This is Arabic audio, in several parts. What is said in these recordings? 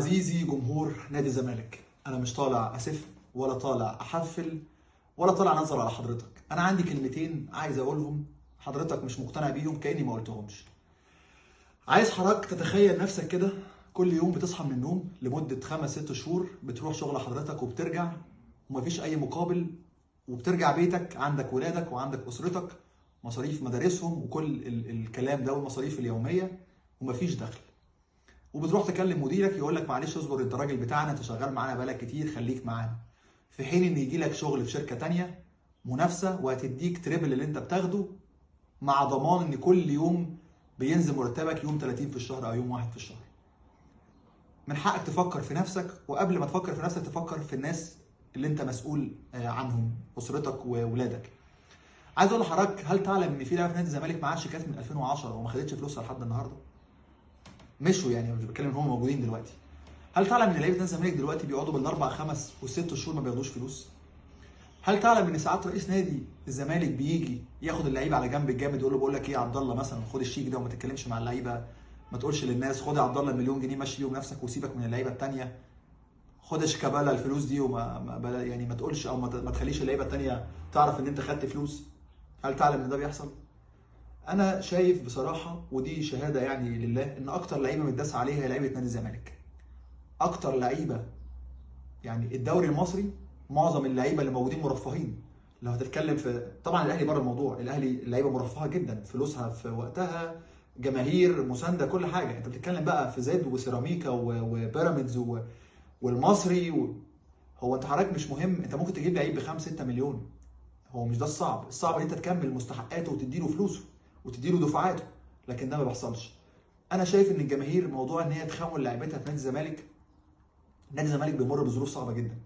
عزيزي جمهور نادي الزمالك، انا مش طالع اسف ولا طالع احفل ولا طالع انظر على حضرتك. انا عندي كلمتين عايز اقولهم، حضرتك مش مقتنع بيهم كاني ما قلتهمش. عايز حضرتك تتخيل نفسك كده كل يوم بتصحى من النوم لمده 5-6 شهور، بتروح شغل حضرتك وبترجع ومفيش اي مقابل، وبترجع بيتك عندك ولادك وعندك اسرتك، مصاريف مدارسهم وكل الكلام ده والمصاريف اليوميه، ومفيش دخل. وبتروح تكلم مديرك يقول لك معلش اصبر، انت راجل بتاعنا، انت شغال معانا بقالك كتير، خليك معانا. في حين ان يجي لك شغل في شركه تانيه منافسه وهتديك تريبل اللي انت بتاخده، مع ضمان ان كل يوم بينزل مرتبك يوم 30 في الشهر او يوم 1 في الشهر. من حقك تفكر في نفسك، وقبل ما تفكر في نفسك تفكر في الناس اللي انت مسؤول عنهم، اسرتك وولادك. عايز اقول لحضرتك، هل تعلم ان في لاعب في نادي الزمالك معاه شيكات من 2010 وما خدتش فلوسها لحد النهارده؟ مشوا يعني، مش بتكلم ان هم موجودين دلوقتي. هل تعلم ان لعيبه نادي الزمالك دلوقتي بيقعدوا بالاربع 5 و6 شهور ما بياخدوش فلوس؟ هل تعلم ان ساعات رئيس نادي الزمالك بيجي ياخد اللعيبه على جنب الجامد، يقول له بقول لك ايه يا عبد الله مثلا، خد الشيك ده وما تتكلمش مع اللعيبه، ما تقولش للناس، خد يا عبد الله المليون جنيه مشي بيهم نفسك وسيبك من اللعيبه الثانيه، خد يا شيكابالا الفلوس دي يعني ما تقولش او ما تخليش اللعيبه الثانيه تعرف ان انت خدت فلوس. هل تعلم ان ده بيحصل؟ انا شايف بصراحه، ودي شهاده يعني لله، ان اكتر لعيبه متداس عليها هي لعيبه نادي الزمالك. اكتر لعيبه، يعني الدوري المصري معظم اللعيبه اللي موجودين مرفهين. لو هتتكلم في طبعا الاهلي بره الموضوع، الاهلي اللعيبه مرفهه جدا، فلوسها في وقتها، جماهير مسانده، كل حاجه. انت بتتكلم بقى في زد وسيراميكا وبيراميدز والمصري هو انت حضرتك مش مهم، انت ممكن تجيب لعيب ب 5-6 مليون. هو مش ده الصعب، الصعب ان انت تكمل مستحقاته وتديله فلوسه وتديله دفعاته، لكن ده ما بيحصلش. انا شايف ان الجماهير موضوع ان هي تخون لعيبتها في نادي الزمالك. نادي الزمالك بيمر بظروف صعبه جدا.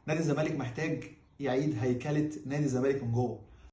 نادي الزمالك محتاج يعيد هيكله نادي الزمالك من جوه.